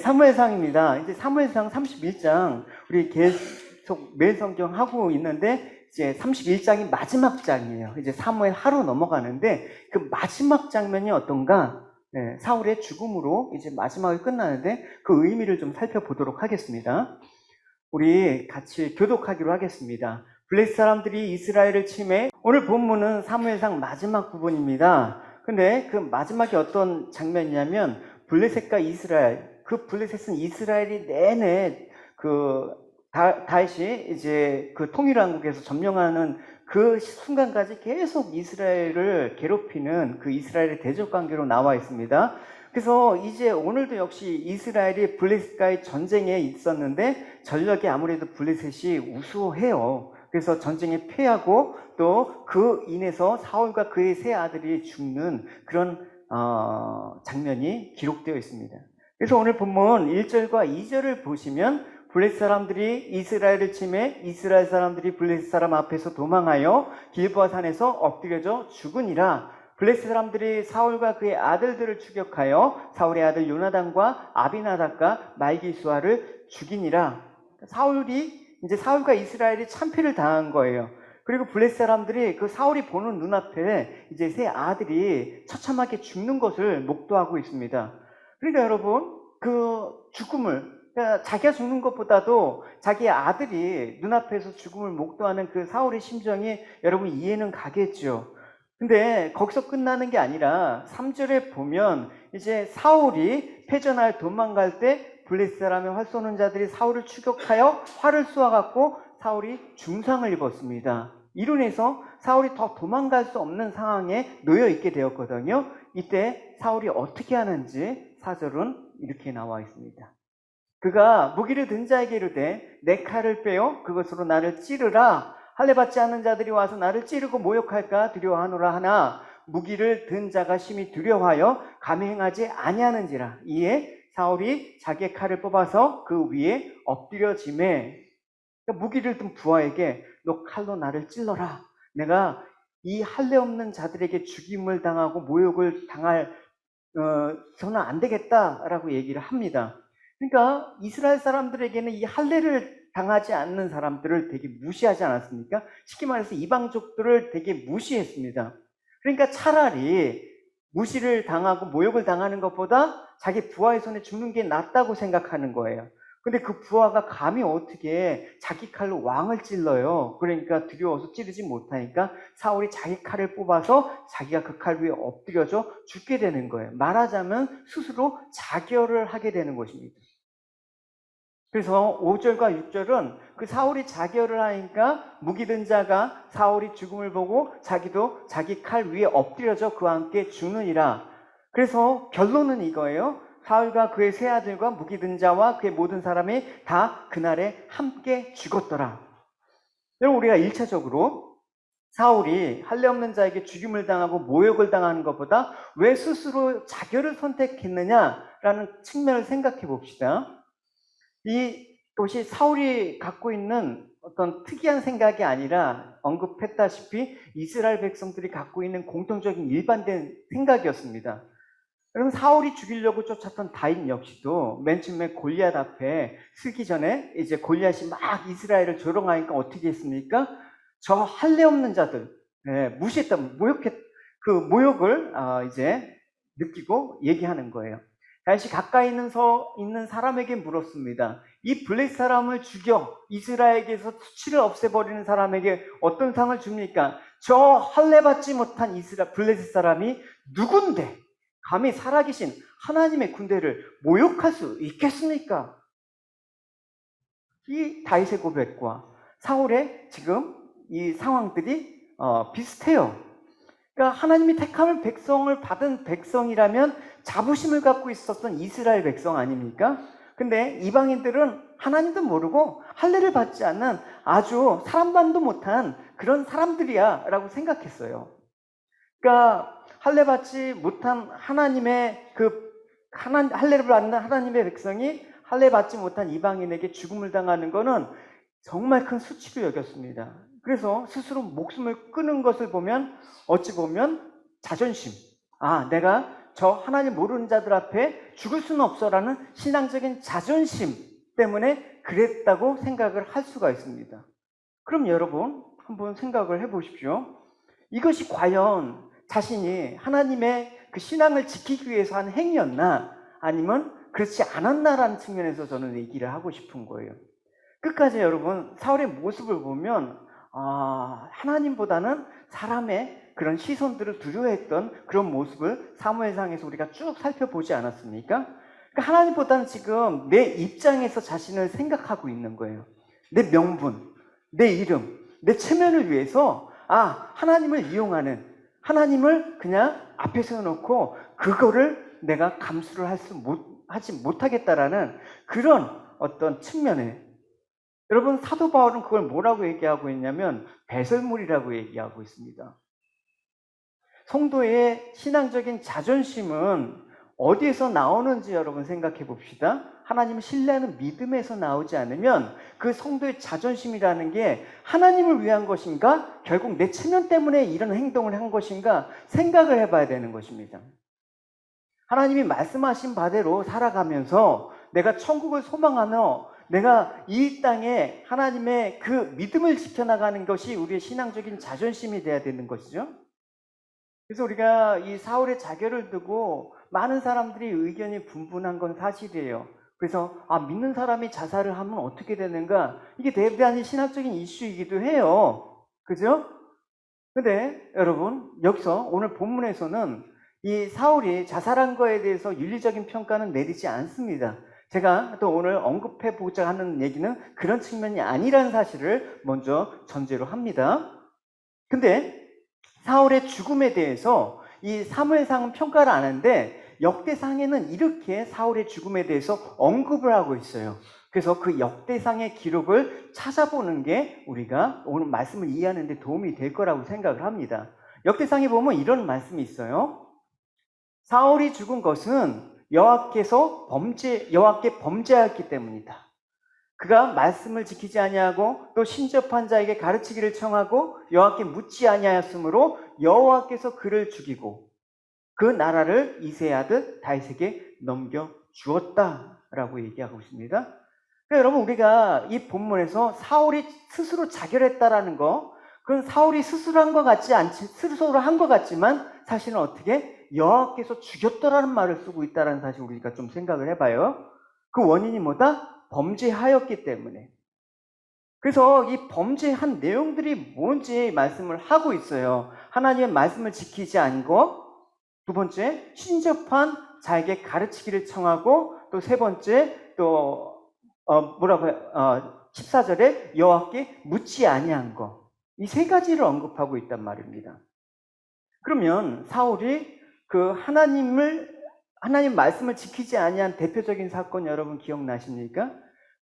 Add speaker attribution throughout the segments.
Speaker 1: 사무엘상입니다. 이제 사무엘상 31장 우리 계속 매일 성경 하고 있는데 이제 31장이 마지막 장이에요. 이제 사무엘 하루 넘어가는데 그 마지막 장면이 어떤가? 사울의 죽음으로 이제 마지막이 끝나는데 그 의미를 좀 살펴보도록 하겠습니다. 우리 같이 교독하기로 하겠습니다. 블레셋 사람들이 이스라엘을 침해. 오늘 본문은 사무엘상 마지막 부분입니다. 근데 그 마지막이 어떤 장면이냐면 블레셋과 이스라엘, 그 블레셋은 이스라엘이 내내 다시 이제 그 통일왕국에서 점령하는 그 순간까지 계속 이스라엘을 괴롭히는 그 이스라엘의 대적 관계로 나와 있습니다. 그래서 이제 오늘도 역시 이스라엘이 블레셋과의 전쟁에 있었는데 전력이 아무래도 블레셋이 우수해요. 그래서 전쟁에 패하고 또 그 인해서 사울과 그의 세 아들이 죽는 그런 장면이 기록되어 있습니다. 그래서 오늘 본문 1절과 2절을 보시면 블레셋 사람들이 이스라엘을 침해 이스라엘 사람들이 블레셋 사람 앞에서 도망하여 길보아 산에서 엎드려져 죽으니라. 블레셋 사람들이 사울과 그의 아들들을 추격하여 사울의 아들 요나단과 아비나답과 말기수아를 죽이니라. 사울과 이스라엘이 참패를 당한 거예요. 그리고 블레셋 사람들이 그 사울이 보는 눈앞에 이제 세 아들이 처참하게 죽는 것을 목도하고 있습니다. 그러니까 여러분, 그 죽음을, 그러니까 자기가 죽는 것보다도 자기 아들이 눈앞에서 죽음을 목도하는 그 사울의 심정이 여러분 이해는 가겠죠. 근데 거기서 끝나는 게 아니라 3절에 보면 이제 사울이 패전하여 도망갈 때 블레셋 사람의 활 쏘는 자들이 사울을 추격하여 활을 쏘아갖고 사울이 중상을 입었습니다. 이로 인해서 사울이 더 도망갈 수 없는 상황에 놓여 있게 되었거든요. 이때 사울이 어떻게 하는지 4절은 이렇게 나와 있습니다. 그가 무기를 든 자에게 이르되 내 칼을 빼어 그것으로 나를 찌르라. 할례 받지 않는 자들이 와서 나를 찌르고 모욕할까 두려워하노라 하나 무기를 든 자가 심히 두려워하여 감히 행하지 아니하는지라. 이에 사울이 자기의 칼을 뽑아서 그 위에 엎드려지매 무기를 든 부하에게 너 칼로 나를 찔러라. 내가 이 할례 없는 자들에게 죽임을 당하고 모욕을 당할 저는 안 되겠다라고 얘기를 합니다. 그러니까 이스라엘 사람들에게는 이 할례를 당하지 않는 사람들을 되게 무시하지 않았습니까? 쉽게 말해서 이방족들을 되게 무시했습니다. 그러니까 차라리 무시를 당하고 모욕을 당하는 것보다 자기 부하의 손에 죽는 게 낫다고 생각하는 거예요. 근데 그 부하가 감히 어떻게 자기 칼로 왕을 찔러요. 그러니까 두려워서 찌르지 못하니까 사울이 자기 칼을 뽑아서 자기가 그 칼 위에 엎드려져 죽게 되는 거예요. 말하자면 스스로 자결을 하게 되는 것입니다. 그래서 5절과 6절은 그 사울이 자결을 하니까 무기 든 자가 사울이 죽음을 보고 자기도 자기 칼 위에 엎드려져 그와 함께 죽느니라. 그래서 결론은 이거예요. 사울과 그의 세 아들과 무기 든 자와 그의 모든 사람이 다 그날에 함께 죽었더라. 여러분, 우리가 1차적으로 사울이 할례 없는 자에게 죽임을 당하고 모욕을 당하는 것보다 왜 스스로 자결을 선택했느냐라는 측면을 생각해 봅시다. 이것이 사울이 갖고 있는 어떤 특이한 생각이 아니라 언급했다시피 이스라엘 백성들이 갖고 있는 공통적인 일반된 생각이었습니다. 여러분, 사울이 죽이려고 쫓았던 다윗 역시도 맨 처음에 골리앗 앞에 서기 전에 이제 골리앗이 막 이스라엘을 조롱하니까 어떻게 했습니까? 저 할례 없는 자들, 무시했다, 그 모욕을 이제 느끼고 얘기하는 거예요. 다시 가까이 있는 사람에게 물었습니다. 이 블레셋 사람을 죽여 이스라엘에게서 수치를 없애버리는 사람에게 어떤 상을 줍니까? 저 할례 받지 못한 블레셋 사람이 누군데 감히 살아계신 하나님의 군대를 모욕할 수 있겠습니까? 이 다윗의 고백과 사울의 지금 이 상황들이 비슷해요. 그러니까 하나님이 택함을 백성을 받은 백성이라면 자부심을 갖고 있었던 이스라엘 백성 아닙니까? 근데 이방인들은 하나님도 모르고 할례를 받지 않는 아주 사람만도 못한 그런 사람들이야 라고 생각했어요. 그러니까 할례 받지 못한 할례를 받는 하나님의 백성이 할례 받지 못한 이방인에게 죽음을 당하는 것은 정말 큰 수치로 여겼습니다. 그래서 스스로 목숨을 끊은 것을 보면 어찌 보면 자존심, 내가 저 하나님 모르는 자들 앞에 죽을 수는 없어라는 신앙적인 자존심 때문에 그랬다고 생각을 할 수가 있습니다. 그럼 여러분 한번 생각을 해보십시오. 이것이 과연 자신이 하나님의 그 신앙을 지키기 위해서 한 행위였나 아니면 그렇지 않았나라는 측면에서 저는 얘기를 하고 싶은 거예요. 끝까지 여러분 사울의 모습을 보면 하나님보다는 사람의 그런 시선들을 두려워했던 그런 모습을 사무엘상에서 우리가 쭉 살펴보지 않았습니까? 그러니까 하나님보다는 지금 내 입장에서 자신을 생각하고 있는 거예요. 내 명분, 내 이름, 내 체면을 위해서 하나님을 이용하는, 하나님을 그냥 앞에 세워놓고 그거를 내가 감수를 하지 못하겠다라는 그런 어떤 측면에, 여러분 사도 바울은 그걸 뭐라고 얘기하고 있냐면 배설물이라고 얘기하고 있습니다. 성도의 신앙적인 자존심은 어디에서 나오는지 여러분 생각해 봅시다. 하나님을 신뢰하는 믿음에서 나오지 않으면 그 성도의 자존심이라는 게 하나님을 위한 것인가? 결국 내 체면 때문에 이런 행동을 한 것인가? 생각을 해봐야 되는 것입니다. 하나님이 말씀하신 바대로 살아가면서 내가 천국을 소망하며 내가 이 땅에 하나님의 그 믿음을 지켜나가는 것이 우리의 신앙적인 자존심이 돼야 되는 것이죠. 그래서 우리가 이 사울의 자결을 두고 많은 사람들이 의견이 분분한 건 사실이에요. 그래서 믿는 사람이 자살을 하면 어떻게 되는가? 이게 대단히 신학적인 이슈이기도 해요. 그죠? 근데 여러분 여기서 오늘 본문에서는 이 사울이 자살한 거에 대해서 윤리적인 평가는 내리지 않습니다. 제가 또 오늘 언급해 보자 하는 얘기는 그런 측면이 아니라는 사실을 먼저 전제로 합니다. 근데 사울의 죽음에 대해서 이 사무엘상은 평가를 안 하는데 역대상에는 이렇게 사울의 죽음에 대해서 언급을 하고 있어요. 그래서 그 역대상의 기록을 찾아보는 게 우리가 오늘 말씀을 이해하는 데 도움이 될 거라고 생각을 합니다. 역대상에 보면 이런 말씀이 있어요. 사울이 죽은 것은 여호와께 범죄하였기 때문이다. 그가 말씀을 지키지 아니하고 또 신접한 자에게 가르치기를 청하고 여호와께 묻지 아니하였으므로 여호와께서 그를 죽이고 그 나라를 이새의 아들 다윗에게 넘겨 주었다라고 얘기하고 있습니다. 그러니까 여러분 우리가 이 본문에서 사울이 스스로 자결했다라는 거, 그건 사울이 스스로 한 것 같지만 사실은 어떻게 여호와께서 죽였더라는 말을 쓰고 있다는 사실 우리가 좀 생각을 해봐요. 그 원인이 뭐다? 범죄하였기 때문에. 그래서 이 범죄한 내용들이 뭔지 말씀을 하고 있어요. 하나님의 말씀을 지키지 않고, 두 번째 신접한 자에게 가르치기를 청하고, 또 세 번째 또 14절에 여호와께 묻지 아니한 거, 이 세 가지를 언급하고 있단 말입니다. 그러면 사울이 그 하나님 말씀을 지키지 아니한 대표적인 사건 여러분 기억나십니까?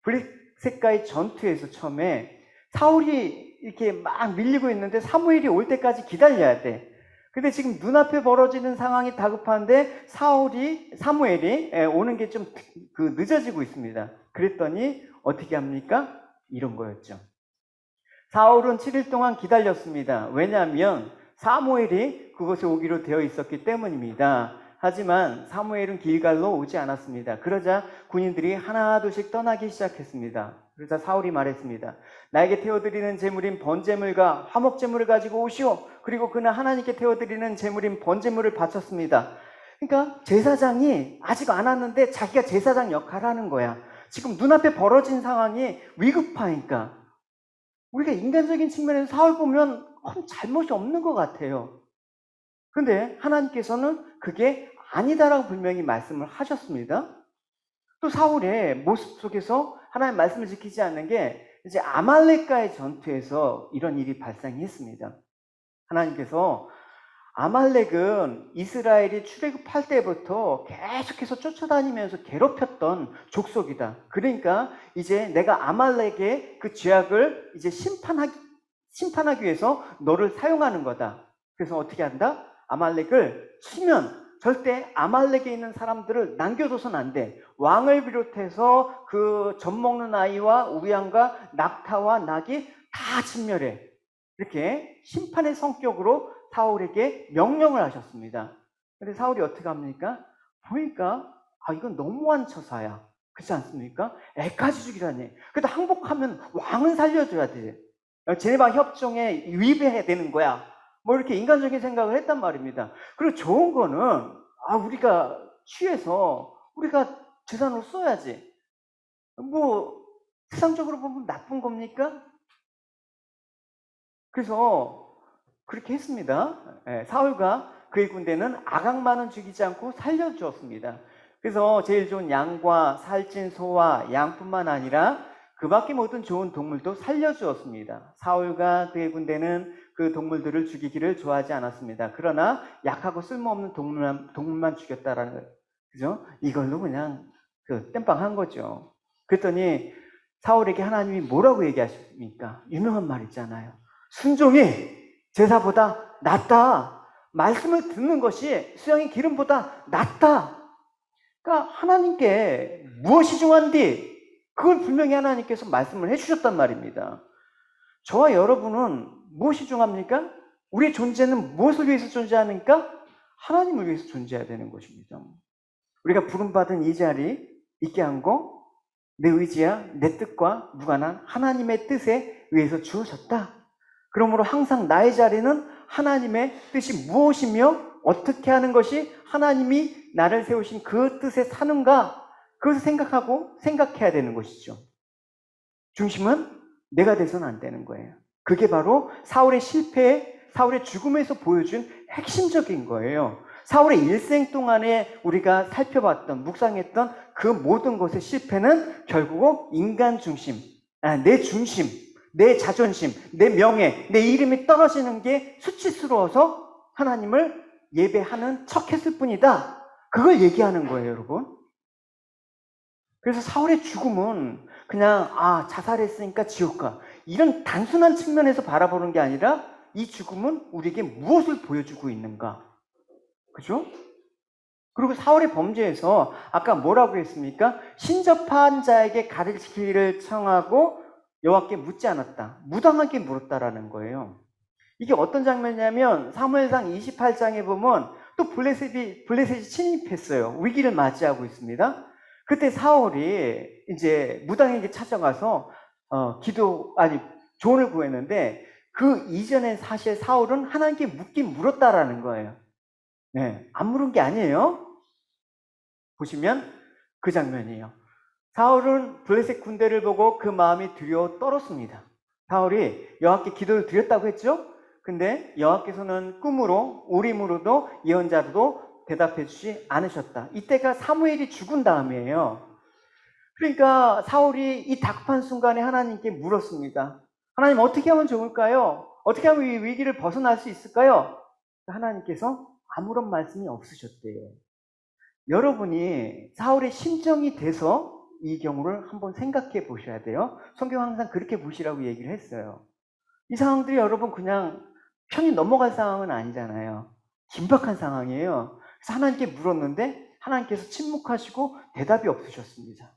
Speaker 1: 블레셋과의 전투에서 처음에 사울이 이렇게 막 밀리고 있는데 사무엘이 올 때까지 기다려야 돼. 근데 지금 눈앞에 벌어지는 상황이 다급한데 사무엘이 오는 게 좀 늦어지고 있습니다. 그랬더니 어떻게 합니까? 이런 거였죠. 사울은 7일 동안 기다렸습니다. 왜냐하면 사무엘이 그곳에 오기로 되어 있었기 때문입니다. 하지만 사무엘은 길갈로 오지 않았습니다. 그러자 군인들이 하나둘씩 떠나기 시작했습니다. 그러자 사울이 말했습니다. 나에게 태워드리는 제물인 번제물과 화목제물을 가지고 오시오. 그리고 그는 하나님께 태워드리는 제물인 번제물을 바쳤습니다. 그러니까 제사장이 아직 안 왔는데 자기가 제사장 역할을 하는 거야. 지금 눈앞에 벌어진 상황이 위급하니까. 우리가 인간적인 측면에서 사울 보면 잘못이 없는 것 같아요. 그런데 하나님께서는 그게 아니다라고 분명히 말씀을 하셨습니다. 또 사울의 모습 속에서 하나님 말씀을 지키지 않는 게 이제 아말렉과의 전투에서 이런 일이 발생했습니다. 하나님께서 아말렉은 이스라엘이 출애굽할 때부터 계속해서 쫓아다니면서 괴롭혔던 족속이다. 그러니까 이제 내가 아말렉의 그 죄악을 이제 심판하기 위해서 너를 사용하는 거다. 그래서 어떻게 한다? 아말렉을 치면 절대 아말렉에 있는 사람들을 남겨둬서는 안 돼. 왕을 비롯해서 그 젖먹는 아이와 우양과 낙타와 낙이 다 진멸해. 이렇게 심판의 성격으로 사울에게 명령을 하셨습니다. 근데 사울이 어떻게 합니까? 보니까 이건 너무한 처사야. 그렇지 않습니까? 애까지 죽이다니. 그래도 항복하면 왕은 살려줘야 돼. 제네바 협정에 위배해야 되는 거야. 뭐 이렇게 인간적인 생각을 했단 말입니다. 그리고 좋은 거는 우리가 취해서 우리가 재산으로 써야지. 뭐 세상적으로 보면 나쁜 겁니까? 그래서 그렇게 했습니다. 사울과 그의 군대는 아각만은 죽이지 않고 살려주었습니다. 그래서 제일 좋은 양과 살찐 소와 양뿐만 아니라 그 밖에 모든 좋은 동물도 살려주었습니다. 사울과 그의 군대는 그 동물들을 죽이기를 좋아하지 않았습니다. 그러나 약하고 쓸모없는 동물만 죽였다라는 거예요. 그죠? 이걸로 그냥 땜빵한 거죠. 그랬더니 사울에게 하나님이 뭐라고 얘기하십니까? 유명한 말 있잖아요. 순종이 제사보다 낫다. 말씀을 듣는 것이 수양의 기름보다 낫다. 그러니까 하나님께 무엇이 중요한디? 그걸 분명히 하나님께서 말씀을 해주셨단 말입니다. 저와 여러분은 무엇이 중요합니까? 우리의 존재는 무엇을 위해서 존재하니까? 하나님을 위해서 존재해야 되는 것입니다. 우리가 부름받은 이 자리 있게 한 거, 내 의지야 내 뜻과 무관한 하나님의 뜻에 의해서 주어졌다. 그러므로 항상 나의 자리는 하나님의 뜻이 무엇이며 어떻게 하는 것이 하나님이 나를 세우신 그 뜻에 사는가, 그것을 생각해야 되는 것이죠. 중심은 내가 돼서는 안 되는 거예요. 그게 바로 사울의 실패, 사울의 죽음에서 보여준 핵심적인 거예요. 사울의 일생 동안에 우리가 살펴봤던, 묵상했던 그 모든 것의 실패는 결국 인간 중심, 내 중심, 내 자존심, 내 명예, 내 이름이 떨어지는 게 수치스러워서 하나님을 예배하는 척 했을 뿐이다. 그걸 얘기하는 거예요, 여러분. 그래서 사울의 죽음은 그냥 자살했으니까 지옥 가, 이런 단순한 측면에서 바라보는 게 아니라 이 죽음은 우리에게 무엇을 보여주고 있는가? 그죠? 그리고 사울의 범죄에서 아까 뭐라고 했습니까? 신접한 자에게 가르치기를 청하고 여호와께 묻지 않았다. 무당하게 물었다라는 거예요. 이게 어떤 장면이냐면 사무엘상 28장에 보면 또 블레셋이 침입했어요. 위기를 맞이하고 있습니다. 그때 사울이 이제 무당에게 찾아가서 조언을 구했는데 그 이전에 사실 사울은 하나님께 묻긴 물었다라는 거예요. 안 물은 게 아니에요. 보시면 그 장면이에요. 사울은 블레셋 군대를 보고 그 마음이 두려워 떨었습니다. 사울이 여호와께 기도를 드렸다고 했죠? 근데 여호와께서는 꿈으로 우림으로도 예언자로도 대답해 주지 않으셨다. 이때가 사무엘이 죽은 다음이에요. 그러니까 사울이 이 답한 순간에 하나님께 물었습니다. 하나님, 어떻게 하면 좋을까요? 어떻게 하면 이 위기를 벗어날 수 있을까요? 하나님께서 아무런 말씀이 없으셨대요. 여러분이 사울의 심정이 돼서 이 경우를 한번 생각해 보셔야 돼요. 성경 항상 그렇게 보시라고 얘기를 했어요. 이 상황들이 여러분 그냥 편히 넘어갈 상황은 아니잖아요. 긴박한 상황이에요. 그래서 하나님께 물었는데 하나님께서 침묵하시고 대답이 없으셨습니다.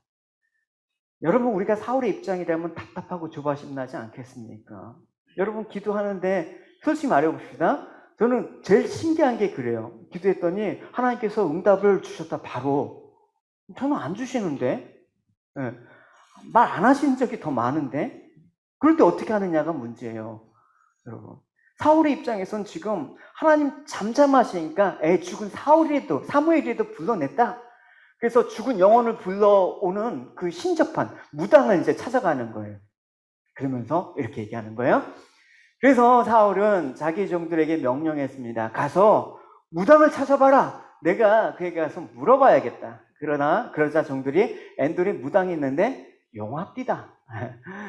Speaker 1: 여러분, 우리가 사울의 입장이라면 답답하고 조바심 나지 않겠습니까? 여러분, 기도하는데 솔직히 말해봅시다. 저는 제일 신기한 게 그래요. 기도했더니 하나님께서 응답을 주셨다, 바로. 저는 안 주시는데, 말 안 하시는 적이 더 많은데, 그럴 때 어떻게 하느냐가 문제예요, 여러분. 사울의 입장에선 지금 하나님 잠잠하시니까 죽은 사무엘이라도 불러냈다. 그래서 죽은 영혼을 불러오는 그 신접한 무당을 이제 찾아가는 거예요. 그러면서 이렇게 얘기하는 거예요. 그래서 사울은 자기 종들에게 명령했습니다. 가서 무당을 찾아봐라. 내가 그에게 가서 물어봐야겠다. 그러자 종들이 엔돌에 무당이 있는데 용합디다.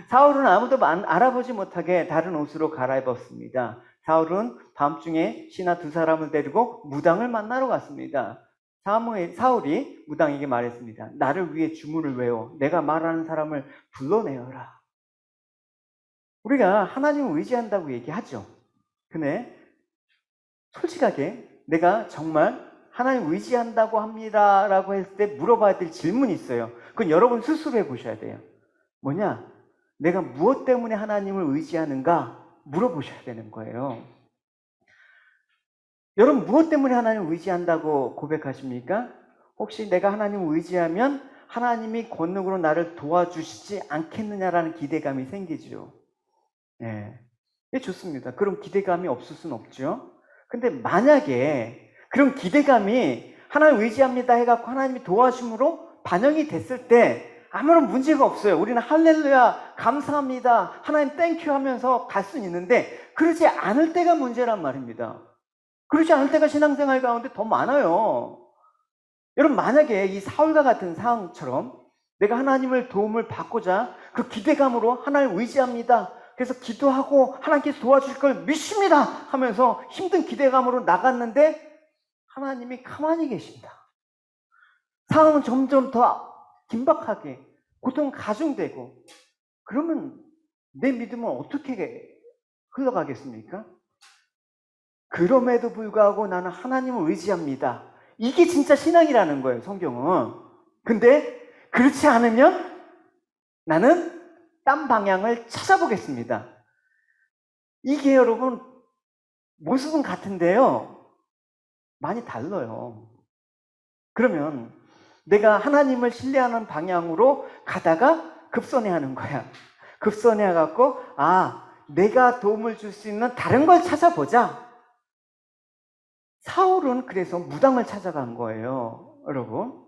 Speaker 1: 사울은 아무도 알아보지 못하게 다른 옷으로 갈아입었습니다. 사울은 밤중에 신하 2사람을 데리고 무당을 만나러 갔습니다. 사울이 무당에게 말했습니다. 나를 위해 주문을 외워 내가 말하는 사람을 불러내어라. 우리가 하나님을 의지한다고 얘기하죠. 근데 솔직하게 내가 정말 하나님 의지한다고 합니다라고 했을 때 물어봐야 될 질문이 있어요. 그건 여러분 스스로 해보셔야 돼요. 뭐냐? 내가 무엇 때문에 하나님을 의지하는가 물어보셔야 되는 거예요. 여러분 무엇 때문에 하나님을 의지한다고 고백하십니까? 혹시 내가 하나님을 의지하면 하나님이 권능으로 나를 도와주시지 않겠느냐라는 기대감이 생기죠. 예. 예, 좋습니다. 그럼 기대감이 없을 수는 없죠. 근데 만약에 그런 기대감이 하나님 의지합니다 해갖고 하나님이 도와줌으로 반영이 됐을 때 아무런 문제가 없어요. 우리는 할렐루야, 감사합니다, 하나님 땡큐 하면서 갈 수는 있는데 그러지 않을 때가 문제란 말입니다. 그러지 않을 때가 신앙생활 가운데 더 많아요. 여러분 만약에 이 사울과 같은 상황처럼 내가 하나님을 도움을 받고자 그 기대감으로 하나님을 의지합니다, 그래서 기도하고 하나님께서 도와주실 걸 믿습니다 하면서 힘든 기대감으로 나갔는데 하나님이 가만히 계신다. 상황은 점점 더 긴박하게, 고통 가중되고, 그러면 내 믿음은 어떻게 흘러가겠습니까? 그럼에도 불구하고 나는 하나님을 의지합니다. 이게 진짜 신앙이라는 거예요, 성경은. 근데 그렇지 않으면 나는 딴 방향을 찾아보겠습니다. 이게 여러분 모습은 같은데요, 많이 달라요. 그러면 내가 하나님을 신뢰하는 방향으로 가다가 급선회하는 거야. 급선회해갖고 내가 도움을 줄 수 있는 다른 걸 찾아보자. 사울은 그래서 무당을 찾아간 거예요, 여러분.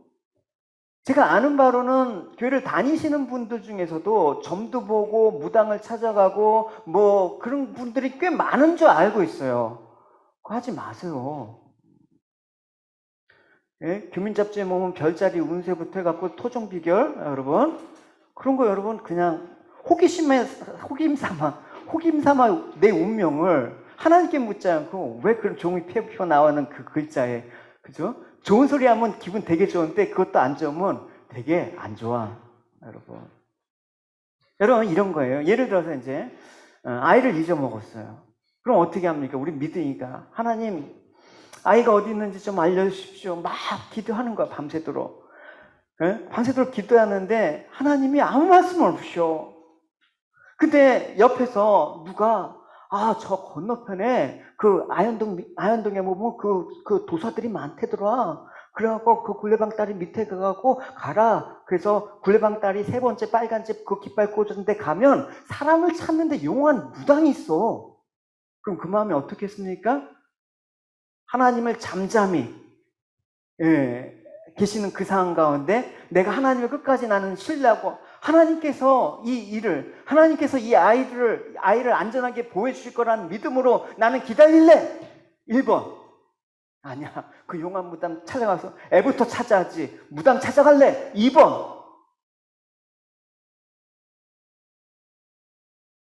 Speaker 1: 제가 아는 바로는 교회를 다니시는 분들 중에서도 점도 보고 무당을 찾아가고 뭐 그런 분들이 꽤 많은 줄 알고 있어요. 그거 하지 마세요. 예? 교민잡지에 보면 별자리 운세부터 해갖고 토종 비결, 여러분 그런 거 여러분 그냥 호기심 삼아 내 운명을 하나님께 묻지 않고 왜 그런 종이 피어 나오는 그 글자에, 그죠? 좋은 소리 하면 기분 되게 좋은데 그것도 안 좋으면 되게 안 좋아, 여러분. 여러분 이런 거예요. 예를 들어서 이제 아이를 잊어먹었어요. 그럼 어떻게 합니까? 우리 믿으니까 하나님 아이가 어디 있는지 좀 알려주십시오. 막 기도하는 거야, 밤새도록. 예? 밤새도록 기도하는데 하나님이 아무 말씀 없으셔. 근데 옆에서 누가 저 건너편에 그 아현동에 보면 그 도사들이 많대더라. 그래갖고 그 굴레방다리 밑에 가갖고 가라. 그래서 굴레방다리 세 번째 빨간 집 그 깃발 꽂은데 가면 사람을 찾는데 용한 무당이 있어. 그럼 그 마음이 어떻겠습니까? 하나님을 잠잠히 계시는 그 상황 가운데 내가 하나님을 끝까지 나는 신뢰하고 하나님께서 하나님께서 이 아이를 안전하게 보호해주실 거라는 믿음으로 나는 기다릴래. 1번. 아니야, 그 용한 무당 찾아가서 애부터 찾아야지, 무당 찾아갈래. 2번.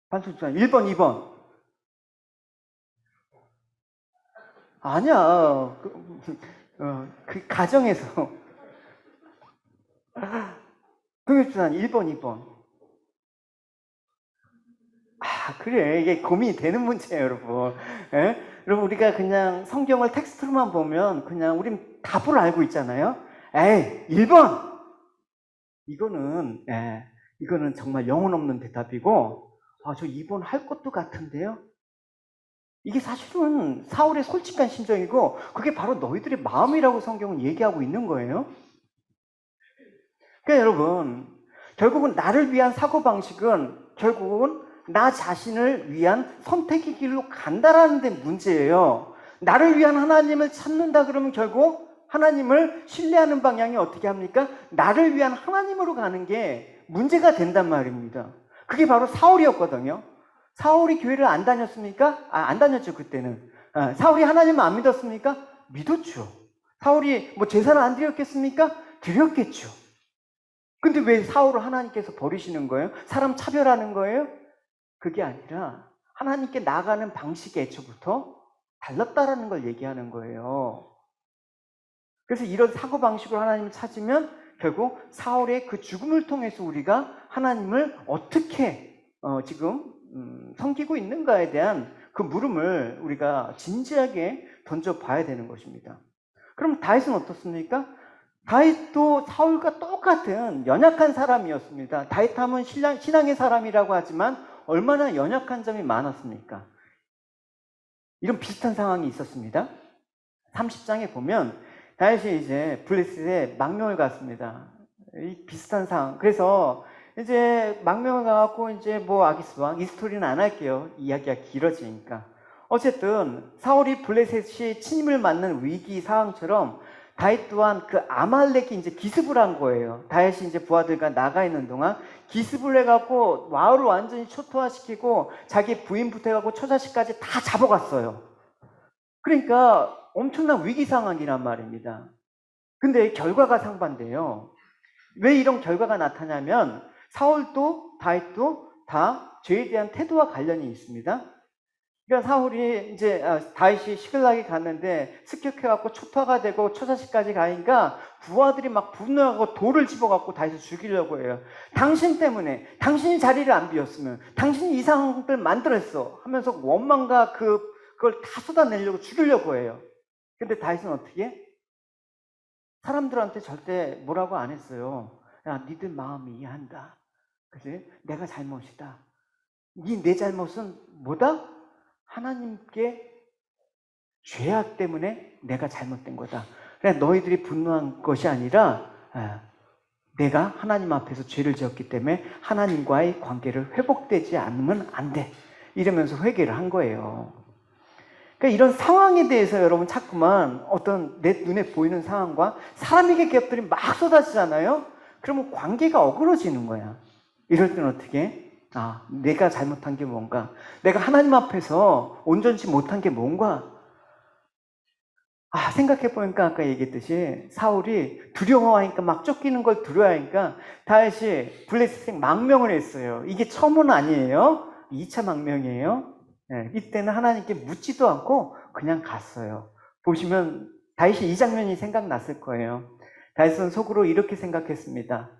Speaker 1: 반수주장 1번 2번. 아니야, 그 가정에서 금요주단 1번 2번. 그래, 이게 고민이 되는 문제예요, 여러분. 예? 여러분 우리가 그냥 성경을 텍스트로만 보면 그냥 우린 답을 알고 있잖아요. 1번. 이거는 정말 영혼 없는 대답이고, 저 2번 할 것도 같은데요. 이게 사실은 사울의 솔직한 심정이고 그게 바로 너희들의 마음이라고 성경은 얘기하고 있는 거예요. 그러니까 여러분 결국은 나를 위한 사고방식은 결국은 나 자신을 위한 선택의 길로 간다라는 데 문제예요. 나를 위한 하나님을 찾는다 그러면 결국 하나님을 신뢰하는 방향이 어떻게 합니까? 나를 위한 하나님으로 가는 게 문제가 된단 말입니다. 그게 바로 사울이었거든요. 사울이 교회를 안 다녔습니까? 안 다녔죠, 그때는. 사울이 하나님을 안 믿었습니까? 믿었죠. 사울이 뭐 제사를 안 드렸겠습니까? 드렸겠죠. 근데 왜 사울을 하나님께서 버리시는 거예요? 사람 차별하는 거예요? 그게 아니라 하나님께 나가는 방식이 애초부터 달랐다라는 걸 얘기하는 거예요. 그래서 이런 사고방식으로 하나님을 찾으면 결국 사울의 그 죽음을 통해서 우리가 하나님을 어떻게 지금 섬기고 있는가에 대한 그 물음을 우리가 진지하게 던져봐야 되는 것입니다. 그럼 다윗은 어떻습니까? 다윗도 사울과 똑같은 연약한 사람이었습니다. 다윗하면 신앙의 사람이라고 하지만 얼마나 연약한 점이 많았습니까? 이런 비슷한 상황이 있었습니다. 30장에 보면 다윗이 이제 블레셋에 망명을 갔습니다. 이 비슷한 상황. 그래서 이제 망명을 가갖고 이제 뭐 아기스 왕 이 스토리는 안 할게요. 이야기가 길어지니까. 어쨌든 사울이 블레셋이 침입을 맞는 위기 상황처럼 다윗 또한 그 아말렉이 이제 기습을 한 거예요. 다윗이 이제 부하들과 나가 있는 동안 기습을 해갖고 마을을 완전히 초토화시키고 자기 부인부터 해갖고 처자식까지 다 잡아갔어요. 그러니까 엄청난 위기 상황이란 말입니다. 근데 결과가 상반돼요. 왜 이런 결과가 나타나냐면 사울도 다윗도 다 죄에 대한 태도와 관련이 있습니다. 그러니까 사울이 이제 다윗이 시글락에 갔는데 습격해갖고 초토화가 되고 처자식까지 가니까 부하들이 막 분노하고 돌을 집어갖고 다윗을 죽이려고 해요. 당신 때문에, 당신이 자리를 안 비웠으면, 당신이 이 상황들 만들었어 하면서 원망과 그걸 다 쏟아내려고 죽이려고 해요. 근데 다윗은 어떻게 해? 사람들한테 절대 뭐라고 안 했어요. 야, 니들 마음이 이해한다. 그치? 내가 잘못이다. 내 잘못은 뭐다? 하나님께 죄악 때문에 내가 잘못된 거다. 그래, 너희들이 분노한 것이 아니라 내가 하나님 앞에서 죄를 지었기 때문에 하나님과의 관계를 회복되지 않으면 안 돼. 이러면서 회개를 한 거예요. 그러니까 이런 상황에 대해서 여러분 자꾸만 어떤 내 눈에 보이는 상황과 사람에게 기업들이 막 쏟아지잖아요. 그러면 관계가 어그러지는 거야. 이럴 때는 어떻게 해? 내가 잘못한 게 뭔가? 내가 하나님 앞에서 온전치 못한 게 뭔가? 생각해보니까 아까 얘기했듯이 사울이 두려워하니까 막 쫓기는 걸 두려워하니까 다윗이 블레셋에 망명을 했어요. 이게 처음은 아니에요. 2차 망명이에요. 네, 이때는 하나님께 묻지도 않고 그냥 갔어요. 보시면 다윗이 이 장면이 생각났을 거예요. 다윗은 속으로 이렇게 생각했습니다.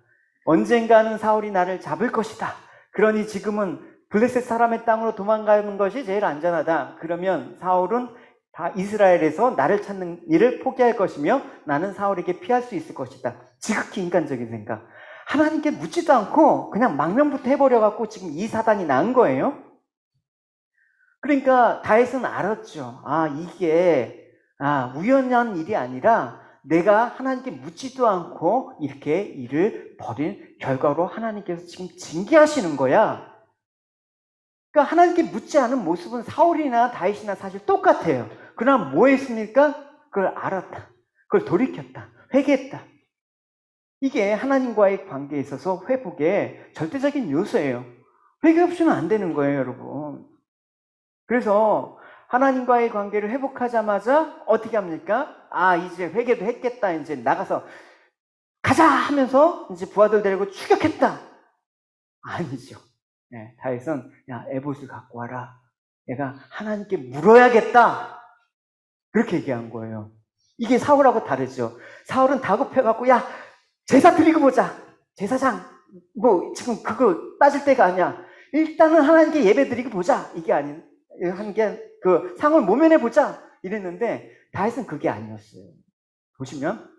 Speaker 1: 언젠가는 사울이 나를 잡을 것이다. 그러니 지금은 블레셋 사람의 땅으로 도망가는 것이 제일 안전하다. 그러면 사울은 다 이스라엘에서 나를 찾는 일을 포기할 것이며 나는 사울에게 피할 수 있을 것이다. 지극히 인간적인 생각. 하나님께 묻지도 않고 그냥 망명부터 해버려갖고 지금 이 사단이 난 거예요. 그러니까 다윗은 알았죠. 이게 우연한 일이 아니라 내가 하나님께 묻지도 않고 이렇게 일을 벌인 결과로 하나님께서 지금 징계하시는 거야. 그러니까 하나님께 묻지 않은 모습은 사울이나 다윗이나 사실 똑같아요. 그러나 뭐 했습니까? 그걸 알았다. 그걸 돌이켰다. 회개했다. 이게 하나님과의 관계에 있어서 회복의 절대적인 요소예요. 회개 없이는 안 되는 거예요, 여러분. 그래서 하나님과의 관계를 회복하자마자 어떻게 합니까? 이제 회개도 했겠다. 이제 나가서 가자 하면서 이제 부하들 데리고 추격했다. 아니죠. 네, 다윗은 야, 에봇을 갖고 와라. 내가 하나님께 물어야겠다. 그렇게 얘기한 거예요. 이게 사울하고 다르죠. 사울은 다급해갖고 야, 제사 드리고 보자. 제사장 뭐 지금 그거 따질 때가 아니야. 일단은 하나님께 예배 드리고 보자. 이게 아닌 한 게 그 상을 모면해 보자 이랬는데 다윗은 그게 아니었어요. 보시면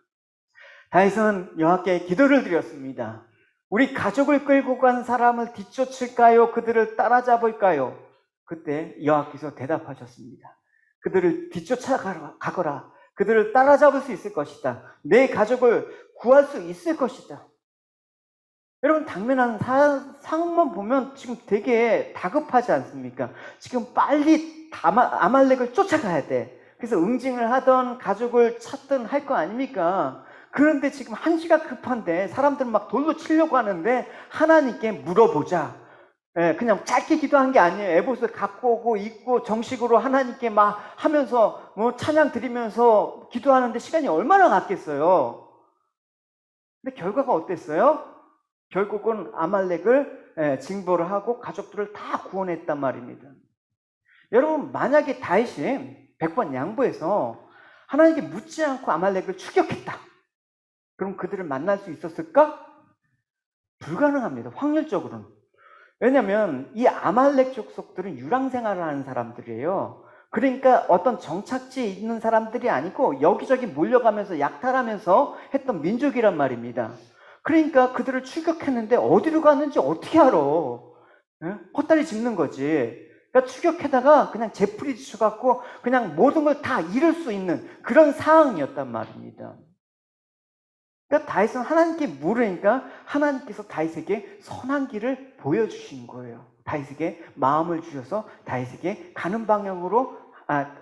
Speaker 1: 다윗은 여호와께 기도를 드렸습니다. 우리 가족을 끌고 간 사람을 뒤쫓을까요? 그들을 따라잡을까요? 그때 여호와께서 대답하셨습니다. 그들을 뒤쫓아가거라. 그들을 따라잡을 수 있을 것이다. 내 가족을 구할 수 있을 것이다. 여러분 당면한 상황만 보면 지금 되게 다급하지 않습니까? 지금 빨리 아말렉을 쫓아가야 돼. 그래서 응징을 하던 가족을 찾든 할 거 아닙니까? 그런데 지금 한시가 급한데 사람들은 막 돌로 치려고 하는데 하나님께 물어보자. 그냥 짧게 기도한 게 아니에요. 에봇을 갖고 오고 입고 정식으로 하나님께 막 하면서 뭐 찬양 드리면서 기도하는데 시간이 얼마나 갔겠어요. 근데 결과가 어땠어요? 결국은 아말렉을 징벌을 하고 가족들을 다 구원했단 말입니다. 여러분 만약에 다윗이 100번 양보해서 하나님께 묻지 않고 아말렉을 추격했다. 그럼 그들을 만날 수 있었을까? 불가능합니다. 확률적으로는. 왜냐하면 이 아말렉 족속들은 유랑생활을 하는 사람들이에요. 그러니까 어떤 정착지에 있는 사람들이 아니고 여기저기 몰려가면서 약탈하면서 했던 민족이란 말입니다. 그러니까 그들을 추격했는데 어디로 갔는지 어떻게 알아? 헛다리 짚는 거지. 그러니까 추격해다가 그냥 재풀이 쳐갖고 그냥 모든 걸 다 잃을 수 있는 그런 상황이었단 말입니다. 그러니까 다윗은 하나님께 물으니까 하나님께서 다윗에게 선한 길을 보여주신 거예요. 다윗에게 마음을 주셔서 다윗에게 가는 방향으로,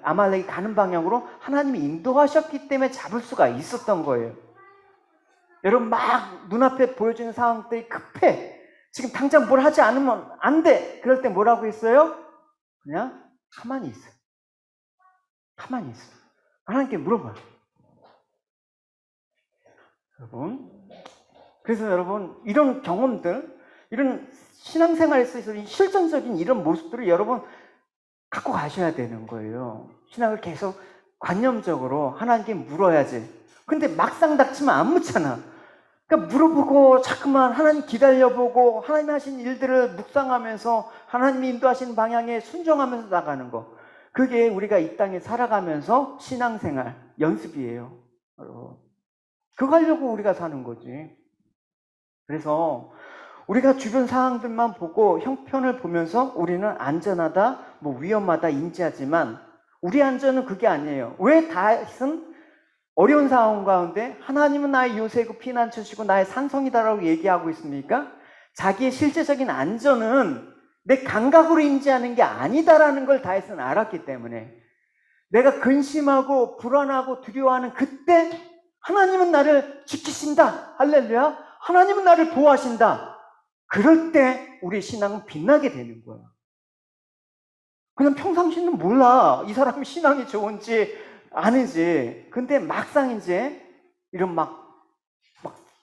Speaker 1: 아말렉이 가는 방향으로 하나님이 인도하셨기 때문에 잡을 수가 있었던 거예요. 여러분, 막 눈앞에 보여지는 상황들이 급해. 지금 당장 뭘 하지 않으면 안 돼. 그럴 때 뭐라고 했어요? 그냥 가만히 있어요. 가만히 있어요. 하나님께 물어봐요. 여러분, 그래서 여러분, 이런 경험들, 이런 신앙생활에서 있어서 실전적인 이런 모습들을 여러분 갖고 가셔야 되는 거예요. 신앙을 계속 관념적으로 하나님께 물어야지. 근데 막상 닥치면 안 묻잖아. 그러니까 물어보고 자꾸만 하나님 기다려보고 하나님 하신 일들을 묵상하면서 하나님이 인도하시는 방향에 순종하면서 나가는 거. 그게 우리가 이 땅에 살아가면서 신앙생활 연습이에요. 여러분. 그거 하려고 우리가 사는 거지. 그래서 우리가 주변 상황들만 보고 형편을 보면서 우리는 안전하다, 위험하다 인지하지만 우리 안전은 그게 아니에요. 왜 다윗은 어려운 상황 가운데 하나님은 나의 요새고 피난처시고 나의 산성이다라고 얘기하고 있습니까? 자기의 실제적인 안전은 내 감각으로 인지하는 게 아니다라는 걸 다윗은 알았기 때문에 내가 근심하고 불안하고 두려워하는 그때 하나님은 나를 지키신다. 할렐루야. 하나님은 나를 보호하신다. 그럴 때 우리 신앙은 빛나게 되는 거야. 그냥 평상시는 몰라. 이 사람이 신앙이 좋은지 아닌지. 근데 막상 이제 이런 막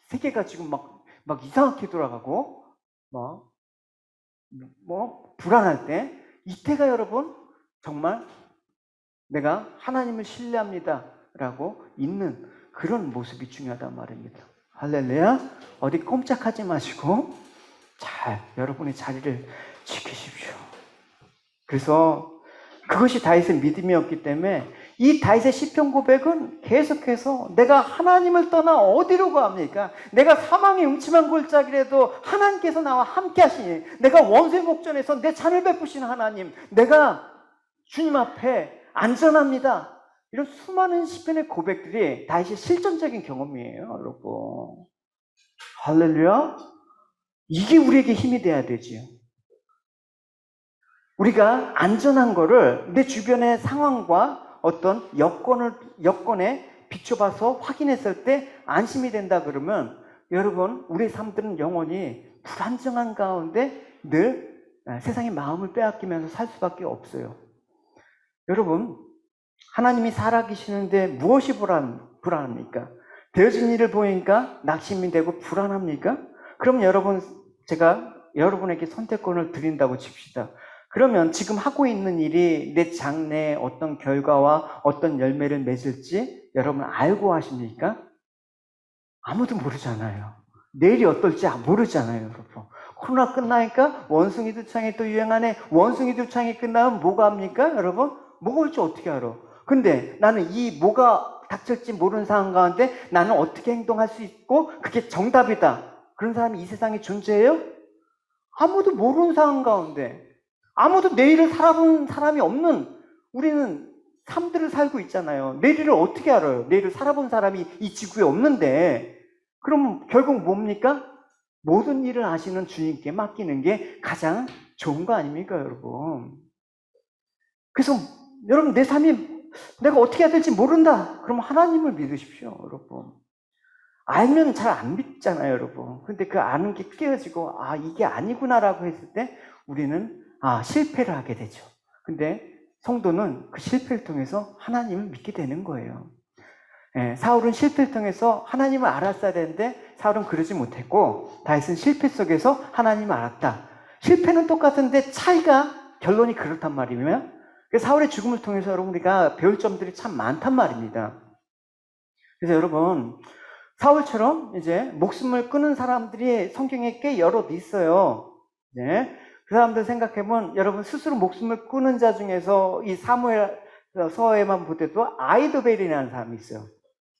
Speaker 1: 세계가 지금 막 이상하게 돌아가고 불안할 때 이때가 여러분 정말 내가 하나님을 신뢰합니다 라고 있는 그런 모습이 중요하단 말입니다. 할렐루야. 어디 꼼짝하지 마시고 잘 여러분의 자리를 지키십시오. 그래서 그것이 다윗의 믿음이었기 때문에 이 다윗의 시편 고백은 계속해서 내가 하나님을 떠나 어디로 갑니까? 내가 사망의 음침한 골짜기라도 하나님께서 나와 함께 하시니, 내가 원수의 목전에서 내 잔을 베푸시는 하나님, 내가 주님 앞에 안전합니다. 이런 수많은 시편의 고백들이 다윗의 실전적인 경험이에요, 여러분. 할렐루야. 이게 우리에게 힘이 돼야 되지요. 우리가 안전한 거를 내 주변의 상황과 어떤 여건에 비춰봐서 확인했을 때 안심이 된다 그러면 여러분, 우리의 삶들은 영원히 불안정한 가운데 늘 세상의 마음을 빼앗기면서 살 수밖에 없어요. 여러분, 하나님이 살아계시는데 무엇이 불안합니까? 되어진 일을 보니까 낙심이 되고 불안합니까? 그럼 여러분, 제가 여러분에게 선택권을 드린다고 칩시다. 그러면 지금 하고 있는 일이 내 장래에 어떤 결과와 어떤 열매를 맺을지 여러분 알고 하십니까? 아무도 모르잖아요. 내일이 어떨지 모르잖아요, 여러분. 코로나 끝나니까 원숭이 두창이 또 유행하네. 원숭이 두창이 끝나면 뭐가 합니까, 여러분? 뭐가 올지 어떻게 알아? 근데 나는 이 뭐가 닥칠지 모르는 상황 가운데 나는 어떻게 행동할 수 있고 그게 정답이다. 그런 사람이 이 세상에 존재해요? 아무도 모르는 상황 가운데 아무도 내일을 살아본 사람이 없는 우리는 삶들을 살고 있잖아요. 내일을 어떻게 알아요? 내일을 살아본 사람이 이 지구에 없는데 그럼 결국 뭡니까? 모든 일을 아시는 주님께 맡기는 게 가장 좋은 거 아닙니까, 여러분? 그래서 여러분, 내 삶이 내가 어떻게 해야 될지 모른다. 그럼 하나님을 믿으십시오, 여러분. 알면 잘 안 믿잖아요, 여러분. 근데 그 아는 게 깨어지고 이게 아니구나라고 했을 때 우리는 실패를 하게 되죠. 근데 성도는 그 실패를 통해서 하나님을 믿게 되는 거예요. 사울은 실패를 통해서 하나님을 알았어야 되는데 사울은 그러지 못했고 다윗은 실패 속에서 하나님을 알았다. 실패는 똑같은데 차이가 결론이 그렇단 말이에요. 사울의 죽음을 통해서 여러분 우리가 배울 점들이 참 많단 말입니다. 그래서 여러분 사울처럼 이제 목숨을 끊은 사람들이 성경에 꽤 여럿 있어요. 그 사람들 생각해보면 여러분 스스로 목숨을 끊은 자 중에서 이 사무엘서에만 보더라도 아이도벨이라는 사람이 있어요.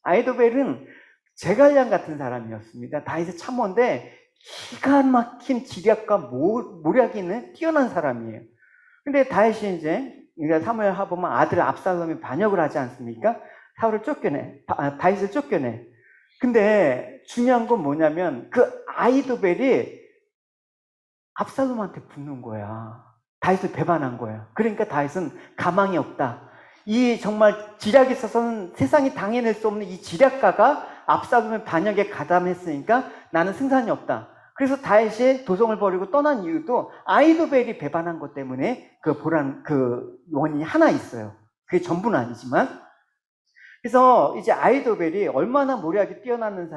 Speaker 1: 아이도벨은 제갈량 같은 사람이었습니다. 다윗의 참모인데 기가 막힌 지략과 모략이 있는 뛰어난 사람이에요. 근데 다윗이 이제 우리가 사무엘하 보면 아들 압살롬이 반역을 하지 않습니까? 사울을 쫓겨내, 다윗을 쫓겨내. 근데 중요한 건 뭐냐면 그 아이도벨이 압살롬한테 붙는 거야. 다윗을 배반한 거야. 그러니까 다윗은 가망이 없다. 이 정말 지략에 있어서는 세상이 당해낼 수 없는 이 지략가가 압살롬의 반역에 가담했으니까 나는 승산이 없다. 그래서 다윗이 도성을 버리고 떠난 이유도 아이도벨이 배반한 것 때문에 그 원인이 하나 있어요. 그게 전부는 아니지만. 그래서 이제 아이도벨이 얼마나 모략이 뛰어나는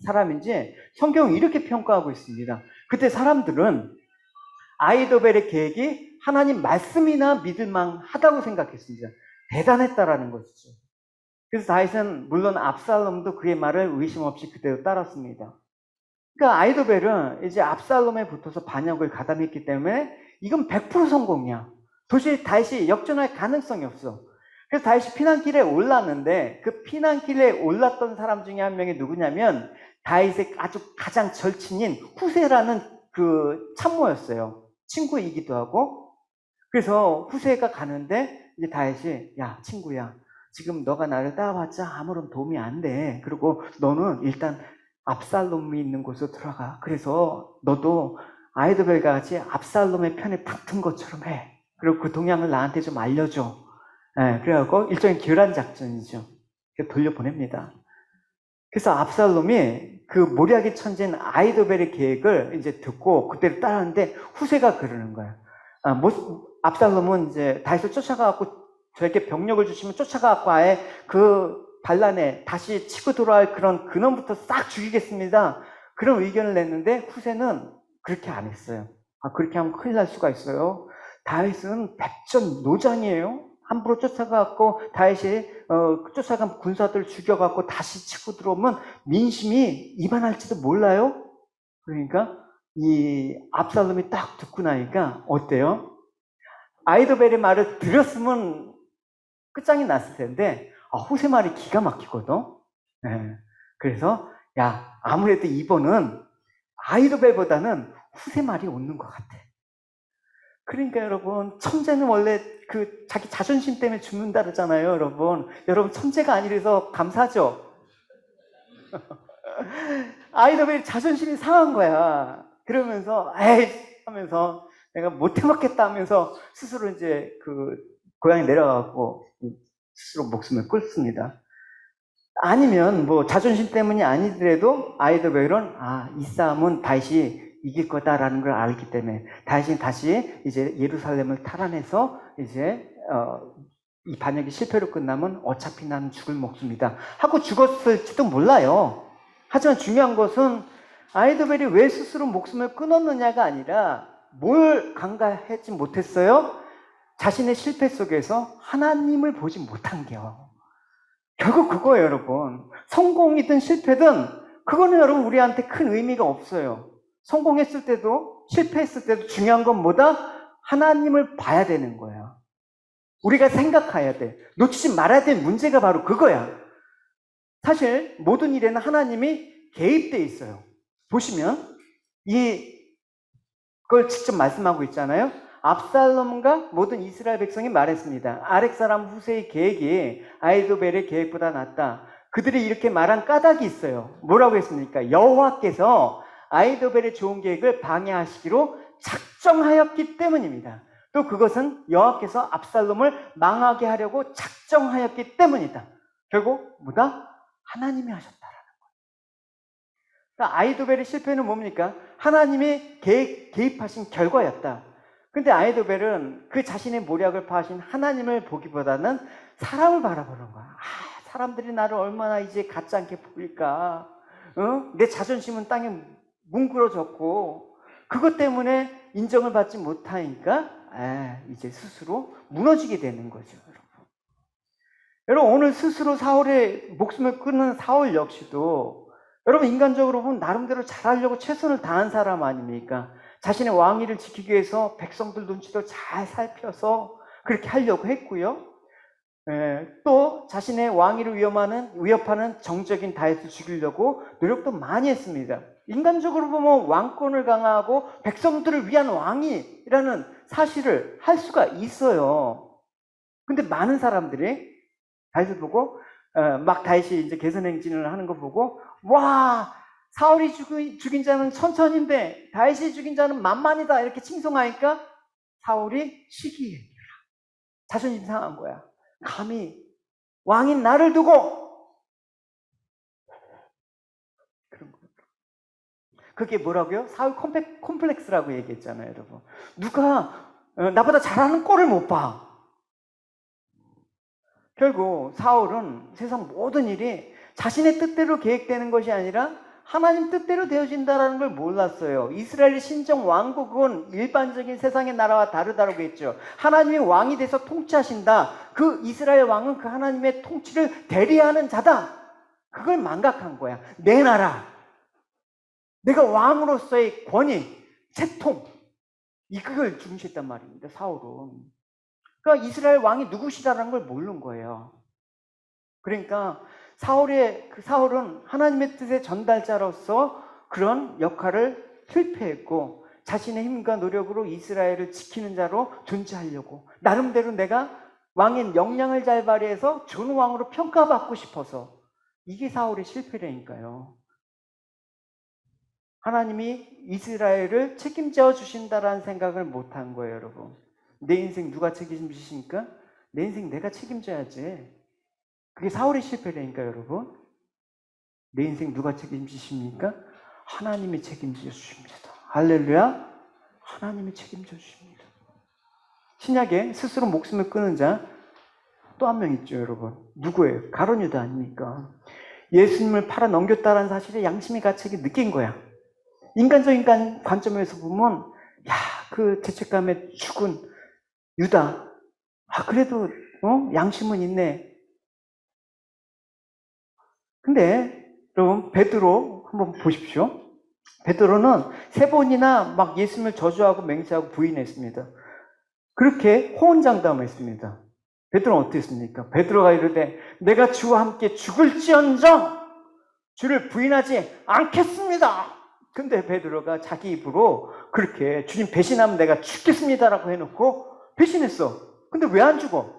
Speaker 1: 사람인지 성경은 이렇게 평가하고 있습니다. 그때 사람들은 아이도벨의 계획이 하나님 말씀이나 믿을만하다고 생각했습니다. 대단했다라는 것이죠. 그래서 다윗은 물론 압살롬도 그의 말을 의심 없이 그대로 따랐습니다. 그러니까 아이도벨은 이제 압살롬에 붙어서 반역을 가담했기 때문에 이건 100% 성공이야. 도저히 다윗이 역전할 가능성이 없어. 그래서 다윗이 피난길에 올랐는데 그 피난길에 올랐던 사람 중에 한 명이 누구냐면 다윗의 아주 가장 절친인 후세라는 그 참모였어요. 친구이기도 하고. 그래서 후세가 가는데 이제 다윗이 야 친구야 지금 너가 나를 따라봤자 아무런 도움이 안 돼. 그리고 너는 일단 압살롬이 있는 곳으로 들어가. 그래서 너도 아이도벨과 같이 압살롬의 편에 붙은 것처럼 해. 그리고 그 동향을 나한테 좀 알려줘. 네, 그래갖고 일종의 교란 작전이죠. 돌려보냅니다. 그래서 압살롬이 그 모략의 천재인 아이도벨의 계획을 이제 듣고 그때를 따랐는데 후세가 그러는 거예요. 압살롬은 이제 다윗을 쫓아가갖고 저에게 병력을 주시면 쫓아가갖고 아예 그 반란에 다시 치고 돌아올 그런 근원부터 싹 죽이겠습니다. 그런 의견을 냈는데 후세는 그렇게 안 했어요. 그렇게 하면 큰일 날 수가 있어요. 다윗은 백전노장이에요. 함부로 쫓아가갖고 다윗이 쫓아간 군사들 죽여갖고 다시 치고 들어오면 민심이 이반할지도 몰라요. 그러니까 이 압살롬이 딱 듣고 나니까 어때요? 아이도벨의 말을 들었으면 끝장이 났을 텐데 후세 말이 기가 막히거든. 네. 그래서 야 아무래도 이번은 아이도벨보다는 후세 말이 옳는 것 같아. 그러니까 여러분 천재는 원래 그 자기 자존심 때문에 죽는다 그러잖아요. 여러분 천재가 아니라서 감사하죠. 아이도벨이 자존심이 상한 거야. 그러면서 에이 하면서 내가 못 해먹겠다 하면서 스스로 이제 그 고향에 내려가고 스스로 목숨을 끊습니다. 아니면 뭐 자존심 때문이 아니더라도 아이도벨은 이 싸움은 다윗이 이길 거다라는 걸 알기 때문에 다윗이 다시 이제 예루살렘을 탈환해서 이제 이 반역이 실패로 끝나면 어차피 나는 죽을 목숨이다 하고 죽었을지도 몰라요. 하지만 중요한 것은 아이도벨이 왜 스스로 목숨을 끊었느냐가 아니라 뭘 간과하지 못했어요? 자신의 실패 속에서 하나님을 보지 못한 게요. 결국 그거예요, 여러분. 성공이든 실패든 그거는 여러분 우리한테 큰 의미가 없어요. 성공했을 때도 실패했을 때도 중요한 건 뭐다? 하나님을 봐야 되는 거야. 우리가 생각해야 돼. 놓치지 말아야 될 문제가 바로 그거야. 사실 모든 일에는 하나님이 개입되어 있어요. 보시면 그걸 직접 말씀하고 있잖아요. 압살롬과 모든 이스라엘 백성이 말했습니다. 아렉 사람 후세의 계획이 아이도벨의 계획보다 낫다. 그들이 이렇게 말한 까닭이 있어요. 뭐라고 했습니까? 여호와께서 아이도벨의 좋은 계획을 방해하시기로 작정하였기 때문입니다. 또 그것은 여호와께서 압살롬을 망하게 하려고 작정하였기 때문이다. 결국 뭐다? 하나님이 하셨다라는 거예요. 그러니까 아이도벨의 실패는 뭡니까? 하나님이 개입하신 결과였다. 근데 아이도벨은 그 자신의 모략을 파하신 하나님을 보기보다는 사람을 바라보는 거야. 사람들이 나를 얼마나 이제 같지 않게 보일까? 내 자존심은 땅에 뭉그러졌고 그것 때문에 인정을 받지 못하니까 이제 스스로 무너지게 되는 거죠. 여러분 오늘 스스로 사울의 목숨을 끊는 사울 역시도 여러분 인간적으로 보면 나름대로 잘하려고 최선을 다한 사람 아닙니까? 자신의 왕위를 지키기 위해서 백성들 눈치도 잘 살펴서 그렇게 하려고 했고요. 또 자신의 왕위를 위협하는 정적인 다윗을 죽이려고 노력도 많이 했습니다. 인간적으로 보면 왕권을 강화하고 백성들을 위한 왕이라는 사실을 할 수가 있어요. 근데 많은 사람들이 다윗을 보고 막 다윗이 이제 개선행진을 하는 거 보고 와, 사울이 죽인 자는 천천인데 다윗이 죽인 자는 만만이다 이렇게 칭송하니까 사울이 시기해. 자존심 상한 거야. 감히 왕인 나를 두고 그런 거. 그게 뭐라고요? 사울 콤플렉스라고 얘기했잖아요, 여러분. 누가 나보다 잘하는 꼴을 못 봐. 결국 사울은 세상 모든 일이 자신의 뜻대로 계획되는 것이 아니라 하나님 뜻대로 되어진다는 걸 몰랐어요. 이스라엘 신정 왕국은 일반적인 세상의 나라와 다르다고 했죠. 하나님이 왕이 돼서 통치하신다. 그 이스라엘 왕은 그 하나님의 통치를 대리하는 자다. 그걸 망각한 거야. 내 나라, 내가 왕으로서의 권위, 채통, 이걸 중시했단 말입니다. 사울은. 그러니까 이스라엘 왕이 누구시다라는 걸 모르는 거예요. 그러니까 사울은 하나님의 뜻의 전달자로서 그런 역할을 실패했고 자신의 힘과 노력으로 이스라엘을 지키는 자로 존재하려고 나름대로 내가 왕의 역량을 잘 발휘해서 좋은 왕으로 평가받고 싶어서 이게 사울의 실패라니까요. 하나님이 이스라엘을 책임져 주신다라는 생각을 못한 거예요, 여러분. 내 인생 누가 책임지십니까? 내 인생 내가 책임져야지. 그게 사울의 실패라니까, 여러분. 내 인생 누가 책임지십니까? 하나님이 책임져 주십니다. 할렐루야. 하나님이 책임져 주십니다. 신약에 스스로 목숨을 끊은 자 또 한 명 있죠, 여러분. 누구예요? 가룟 유다 아닙니까? 예수님을 팔아 넘겼다는 사실에 양심의 가책이 느낀 거야. 인간적인 관점에서 보면 그 죄책감에 죽은 유다, 그래도 양심은 있네. 근데 여러분 베드로 한번 보십시오. 베드로는 3번이나 막 예수님을 저주하고 맹세하고 부인했습니다. 그렇게 호언장담했습니다. 베드로는 어떻게 했습니까? 베드로가 이르되 내가 주와 함께 죽을지언정 주를 부인하지 않겠습니다. 근데 베드로가 자기 입으로 그렇게 주님 배신하면 내가 죽겠습니다라고 해놓고 배신했어. 근데 왜 안 죽어?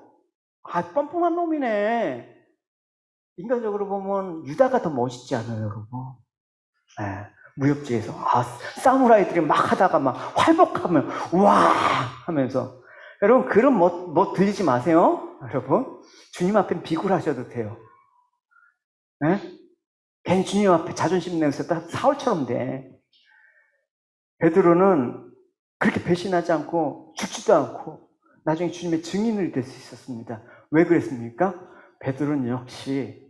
Speaker 1: 뻔뻔한 놈이네. 인간적으로 보면 유다가 더 멋있지 않아요, 여러분? 네, 무협지에서 사무라이들이 막 하다가 막 활복하면 와 하면서 여러분 그런 뭐 들리지 마세요, 여러분. 주님 앞엔 비굴하셔도 돼요. 네? 괜히 주님 앞에 자존심 내면서 사울처럼 돼. 베드로는 그렇게 배신하지 않고 죽지도 않고 나중에 주님의 증인을 될 수 있었습니다. 왜 그랬습니까? 베드로는 역시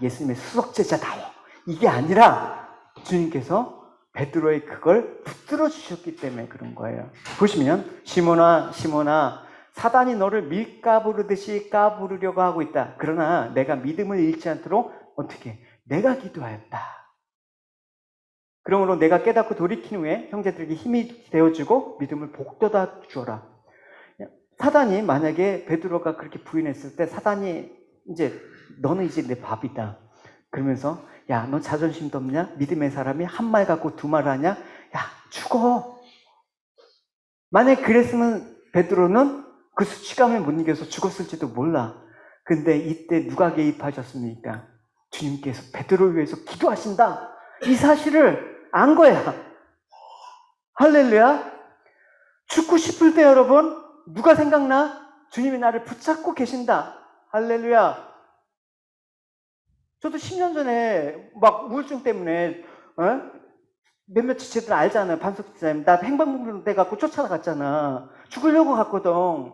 Speaker 1: 예수님의 수석제자다워. 이게 아니라 주님께서 베드로의 그걸 붙들어 주셨기 때문에 그런 거예요. 보시면 시몬아 사단이 너를 밀가부르듯이 까부르려고 하고 있다. 그러나 내가 믿음을 잃지 않도록 어떻게? 내가 기도하였다. 그러므로 내가 깨닫고 돌이킨 후에 형제들에게 힘이 되어주고 믿음을 복돋아 주어라. 사단이 만약에 베드로가 그렇게 부인했을 때 사단이 너는 이제 내 밥이다. 그러면서 너 자존심도 없냐? 믿음의 사람이 한 말 갖고 두 말 하냐? 죽어. 만약에 그랬으면 베드로는 그 수치감을 못 이겨서 죽었을지도 몰라. 근데 이때 누가 개입하셨습니까? 주님께서 베드로를 위해서 기도하신다. 이 사실을 안 거야. 할렐루야. 죽고 싶을 때 여러분 누가 생각나? 주님이 나를 붙잡고 계신다. 할렐루야. 저도 10년 전에 막 우울증 때문에 몇몇 지체들 알잖아요. 반석 지사님. 나 행방불명 돼갖고 쫓아갔잖아. 죽으려고 갔거든.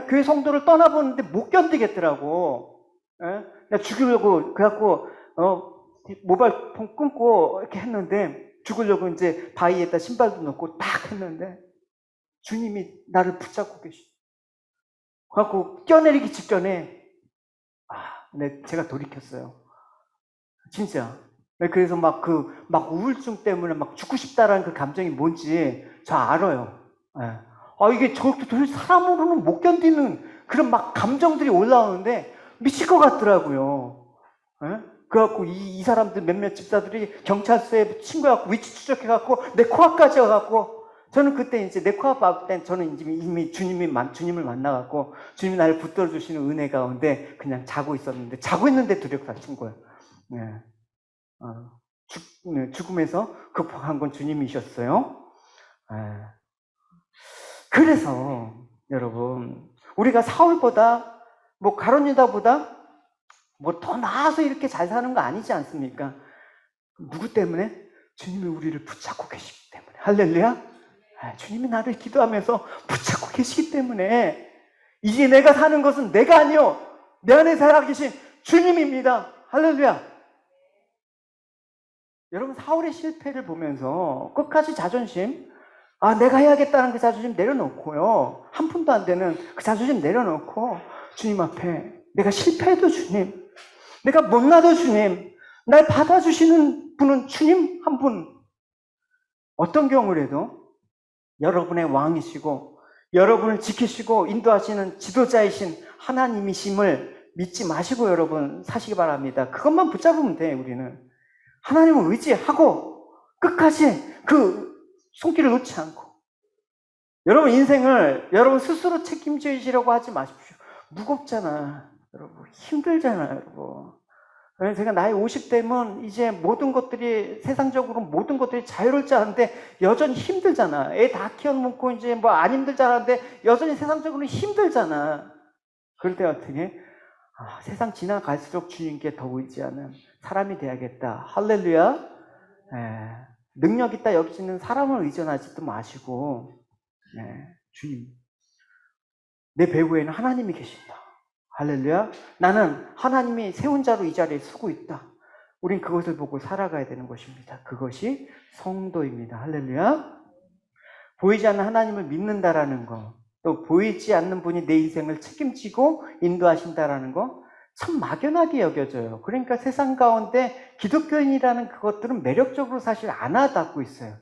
Speaker 1: 교회 성도를 떠나보는데 못 견디겠더라고. 나 죽으려고 그래갖고 모바일 폰 끊고 이렇게 했는데 죽으려고 이제 바위에다 신발도 넣고 딱 했는데 주님이 나를 붙잡고 계시. 그래갖고 뛰어내리기 직전에 제가 돌이켰어요. 진짜. 그래서 막 우울증 때문에 막 죽고 싶다라는 그 감정이 뭔지 저 알아요. 이게 도대체 사람으로는 못 견디는 그런 막 감정들이 올라오는데 미칠 것 같더라고요. 그래갖고 이 사람들 몇몇 집사들이 경찰서에 신고해갖고 위치 추적해갖고 내 코앞까지 와갖고, 저는 그때 이제 내 코앞 왔을 땐 저는 이미 주님을 만나갖고 주님이 나를 붙들어 주시는 은혜 가운데 그냥 자고 있었는데, 자고 있는데 두렵다 친 거예요. 네. 죽음에서 극복한 건 주님이셨어요. 그래서 여러분, 우리가 사울보다 뭐 가룟 유다보다 뭐 더 나아서 이렇게 잘 사는 거 아니지 않습니까? 누구 때문에? 주님이 우리를 붙잡고 계시기 때문에. 할렐루야. 주님이 나를 기도하면서 붙잡고 계시기 때문에 이제 내가 사는 것은 내가 아니요, 내 안에 살아계신 주님입니다. 할렐루야. 여러분, 사울의 실패를 보면서 끝까지 자존심, 내가 해야겠다는 그 자존심 내려놓고요, 한 푼도 안 되는 그 자존심 내려놓고 주님 앞에 내가 실패해도 주님, 내가 못나도 주님, 날 받아주시는 분은 주님 한 분. 어떤 경우라도 여러분의 왕이시고 여러분을 지키시고 인도하시는 지도자이신 하나님이심을 믿지 마시고 여러분 사시기 바랍니다. 그것만 붙잡으면 돼요. 우리는 하나님을 의지하고 끝까지 그 손길을 놓지 않고, 여러분 인생을 여러분 스스로 책임지시려고 하지 마십시오. 무겁잖아 여러분, 힘들잖아 여러분. 제가 나이 50대면 이제 모든 것들이, 세상적으로 모든 것들이 자유로울 줄 알았는데 여전히 힘들잖아. 애 다 키워놓고 이제 뭐 안 힘들 줄 알았는데 여전히 세상적으로 힘들잖아. 그럴 때 어떻게? 세상 지나갈수록 주님께 더 의지하는 사람이 돼야겠다. 할렐루야. 능력 있다 여기지는 사람을 의존하지도 마시고, 주님, 내 배후에는 하나님이 계신다. 할렐루야. 나는 하나님이 세운 자로 이 자리에 서고 있다. 우린 그것을 보고 살아가야 되는 것입니다. 그것이 성도입니다. 할렐루야. 보이지 않는 하나님을 믿는다라는 거, 또 보이지 않는 분이 내 인생을 책임지고 인도하신다라는 거 참 막연하게 여겨져요. 그러니까 세상 가운데 기독교인이라는 그것들은 매력적으로 사실 안 와닿고 있어요.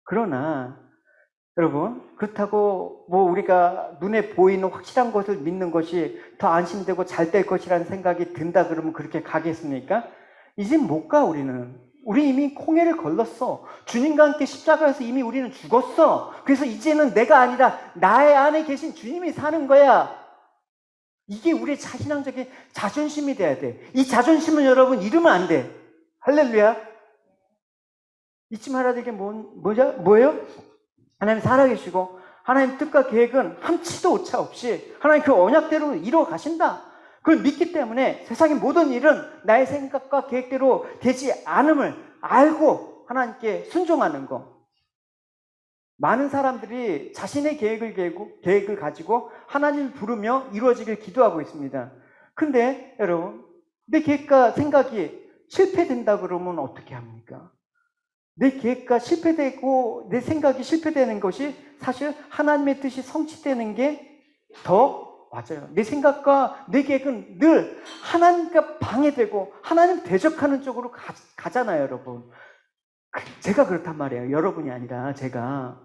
Speaker 1: 그러나 여러분, 그렇다고 뭐 우리가 눈에 보이는 확실한 것을 믿는 것이 더 안심되고 잘 될 것이라는 생각이 든다 그러면 그렇게 가겠습니까? 이제 못 가. 우리 이미 콩해를 걸렀어. 주님과 함께 십자가에서 이미 우리는 죽었어. 그래서 이제는 내가 아니라 나의 안에 계신 주님이 사는 거야. 이게 우리의 신앙적인 자존심이 돼야 돼. 이 자존심은 여러분 잃으면 안 돼. 할렐루야. 잊지 말아야 될 게 뭐예요? 하나님 살아계시고 하나님 뜻과 계획은 한치도 오차 없이 하나님 그 언약대로 이루어 가신다. 그걸 믿기 때문에 세상의 모든 일은 나의 생각과 계획대로 되지 않음을 알고 하나님께 순종하는 거. 많은 사람들이 자신의 계획을 가지고 하나님을 부르며 이루어지길 기도하고 있습니다. 근데 여러분, 내 계획과 생각이 실패된다 그러면 어떻게 합니까? 내 계획과 실패되고 내 생각이 실패되는 것이 사실 하나님의 뜻이 성취되는 게 더 맞아요. 내 생각과 내 계획은 늘 하나님과 방해되고 하나님 대적하는 쪽으로 가잖아요, 여러분. 제가 그렇단 말이에요. 여러분이 아니라 제가.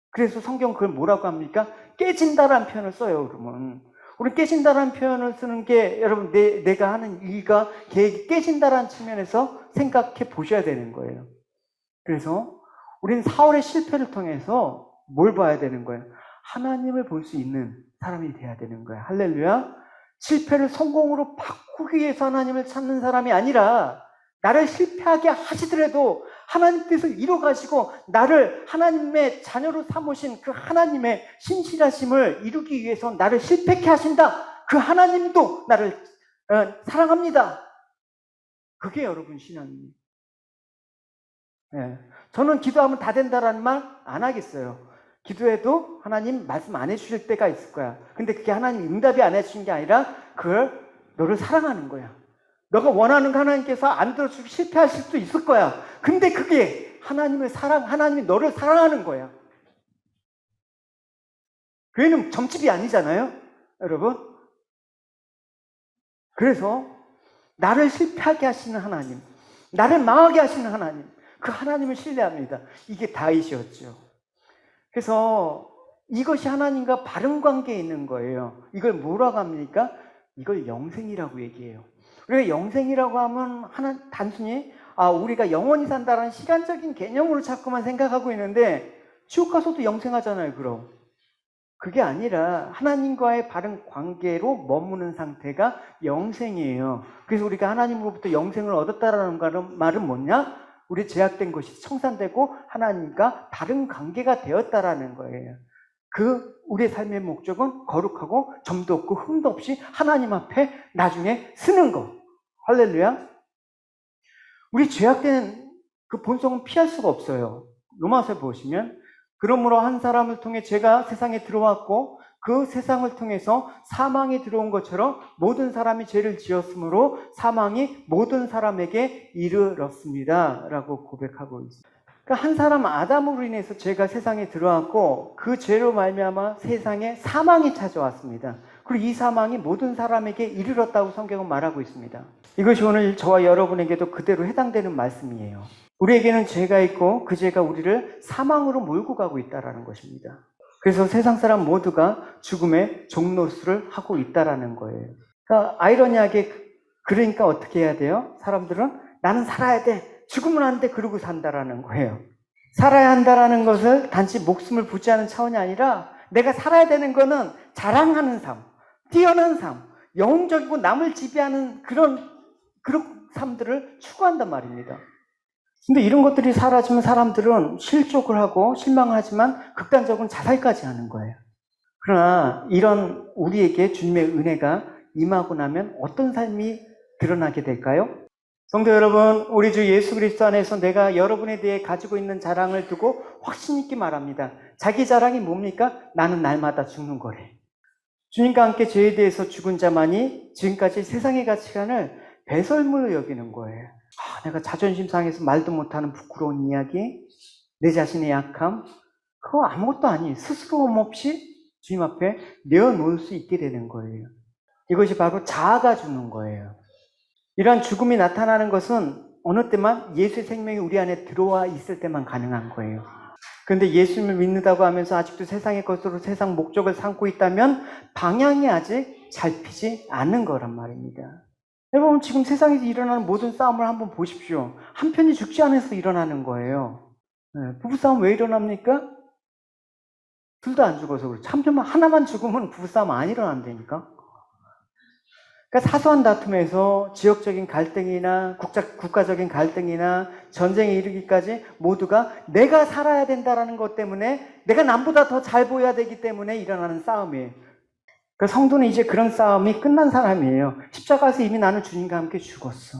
Speaker 1: 그래서 성경 그걸 뭐라고 합니까? 깨진다라는 표현을 써요, 그러면. 우리 깨진다라는 표현을 쓰는 게 여러분 내가 하는 일과 계획이 깨진다라는 측면에서 생각해 보셔야 되는 거예요. 그래서 우리는 사울의 실패를 통해서 뭘 봐야 되는 거예요? 하나님을 볼 수 있는 사람이 돼야 되는 거예요. 할렐루야. 실패를 성공으로 바꾸기 위해서 하나님을 찾는 사람이 아니라 나를 실패하게 하시더라도 하나님 뜻을 이뤄가시고 나를 하나님의 자녀로 삼으신 그 하나님의 신실하심을 이루기 위해서 나를 실패케 하신다. 그 하나님도 나를 사랑합니다. 그게 여러분 신앙입니다. 저는 기도하면 다 된다라는 말 안 하겠어요. 기도해도 하나님 말씀 안 해주실 때가 있을 거야. 근데 그게 하나님 응답이 안 해주신 게 아니라 그걸 너를 사랑하는 거야. 너가 원하는 거 하나님께서 안 들어주고 실패하실 수도 있을 거야. 근데 그게 하나님이 너를 사랑하는 거야. 교회는 점집이 아니잖아요, 여러분. 그래서 나를 실패하게 하시는 하나님, 나를 망하게 하시는 하나님, 그 하나님을 신뢰합니다. 이게 다윗이었죠. 그래서 이것이 하나님과 바른 관계에 있는 거예요. 이걸 뭐라고 합니까? 이걸 영생이라고 얘기해요. 우리가 영생이라고 하면 하나 단순히 우리가 영원히 산다는 시간적인 개념으로 자꾸만 생각하고 있는데 지옥 가서도 영생하잖아요. 그럼 그게 아니라 하나님과의 바른 관계로 머무는 상태가 영생이에요. 그래서 우리가 하나님으로부터 영생을 얻었다라는 말은 뭐냐? 우리 제약된 것이 청산되고 하나님과 바른 관계가 되었다라는 거예요. 우리의 삶의 목적은 거룩하고 점도 없고 흠도 없이 하나님 앞에 나중에 쓰는 거. 할렐루야. 우리 죄악된 그 본성은 피할 수가 없어요. 로마서에 보시면 그러므로 한 사람을 통해 죄가 세상에 들어왔고 그 세상을 통해서 사망이 들어온 것처럼 모든 사람이 죄를 지었으므로 사망이 모든 사람에게 이르렀습니다 라고 고백하고 있습니다. 그러니까 한 사람 아담으로 인해서 죄가 세상에 들어왔고 그 죄로 말미암아 세상에 사망이 찾아왔습니다. 그리고 이 사망이 모든 사람에게 이르렀다고 성경은 말하고 있습니다. 이것이 오늘 저와 여러분에게도 그대로 해당되는 말씀이에요. 우리에게는 죄가 있고 그 죄가 우리를 사망으로 몰고 가고 있다는 것입니다. 그래서 세상 사람 모두가 죽음의 종노릇을 하고 있다는 거예요. 그러니까 아이러니하게 그러니까 어떻게 해야 돼요? 사람들은 나는 살아야 돼. 죽으면 안 돼. 그러고 산다라는 거예요. 살아야 한다라는 것을 단지 목숨을 부지하는 차원이 아니라 내가 살아야 되는 거는 자랑하는 삶, 뛰어난 삶, 영웅적이고 남을 지배하는 그런 삶들을 추구한단 말입니다. 근데 이런 것들이 사라지면 사람들은 실족을 하고 실망을 하지만 극단적으로는 자살까지 하는 거예요. 그러나 이런 우리에게 주님의 은혜가 임하고 나면 어떤 삶이 드러나게 될까요? 성도 여러분, 우리 주 예수 그리스도 안에서 내가 여러분에 대해 가지고 있는 자랑을 두고 확신 있게 말합니다. 자기 자랑이 뭡니까? 나는 날마다 죽는 거래. 주님과 함께 죄에 대해서 죽은 자만이 지금까지 세상의 가치관을 배설물로 여기는 거예요. 내가 자존심 상해서 말도 못하는 부끄러운 이야기, 내 자신의 약함, 그거 아무것도 아니에요. 스스럼 없이 주님 앞에 내어놓을 수 있게 되는 거예요. 이것이 바로 자아가 죽는 거예요. 이러한 죽음이 나타나는 것은 어느 때만 예수의 생명이 우리 안에 들어와 있을 때만 가능한 거예요. 그런데 예수님을 믿는다고 하면서 아직도 세상의 것으로 세상 목적을 삼고 있다면 방향이 아직 잡히지 않는 거란 말입니다. 여러분, 지금 세상에서 일어나는 모든 싸움을 한번 보십시오. 한 편이 죽지 않아서 일어나는 거예요. 부부싸움 왜 일어납니까? 둘 다 안 죽어서 그렇죠. 한 편만, 하나만 죽으면 부부싸움 안 일어난다니까. 그러니까 사소한 다툼에서 지역적인 갈등이나 국가적인 갈등이나 전쟁에 이르기까지 모두가 내가 살아야 된다는 것 때문에 내가 남보다 더 잘 보여야 되기 때문에 일어나는 싸움이에요. 그러니까 성도는 이제 그런 싸움이 끝난 사람이에요. 십자가에서 이미 나는 주님과 함께 죽었어.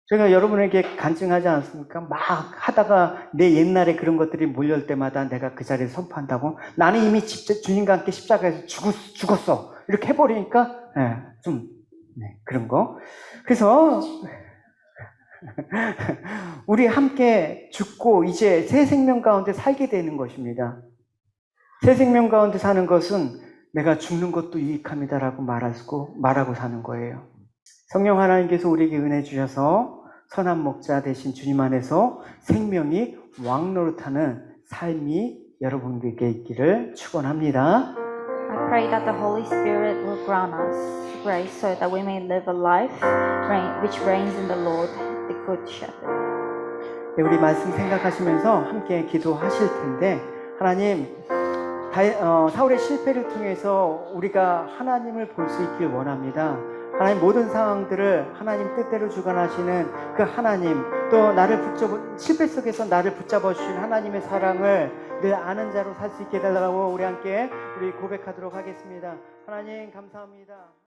Speaker 1: 제가 여러분에게 간증하지 않습니까? 막 하다가 내 옛날에 그런 것들이 몰려올 때마다 내가 그 자리에 선포한다고 나는 이미 주님과 함께 십자가에서 죽었어. 이렇게 해버리니까 그런 거. 그래서 우리 함께 죽고 이제 새 생명 가운데 살게 되는 것입니다. 새 생명 가운데 사는 것은 내가 죽는 것도 유익합니다라고 말하고 사는 거예요. 성령 하나님께서 우리에게 은혜 주셔서 선한 목자 되신 주님 안에서 생명이 왕노릇하는 삶이 여러분들에게 있기를 축원합니다.
Speaker 2: I pray that the Holy Spirit will grant us grace so that we may live a life which reigns in the Lord, the Good Shepherd.
Speaker 1: 우리 말씀 생각하시면서 함께 기도하실 텐데 하나님, 사울의 실패를 통해서 우리가 하나님을 볼 수 있길 원합니다. 하나님, 모든 상황들을 하나님 뜻대로 주관하시는 그 하나님, 또 실패 속에서 나를 붙잡아 주신 하나님의 사랑을 늘 아는 자로 살 수 있게 해달라고 우리 함께 고백하도록 하겠습니다. 하나님 감사합니다.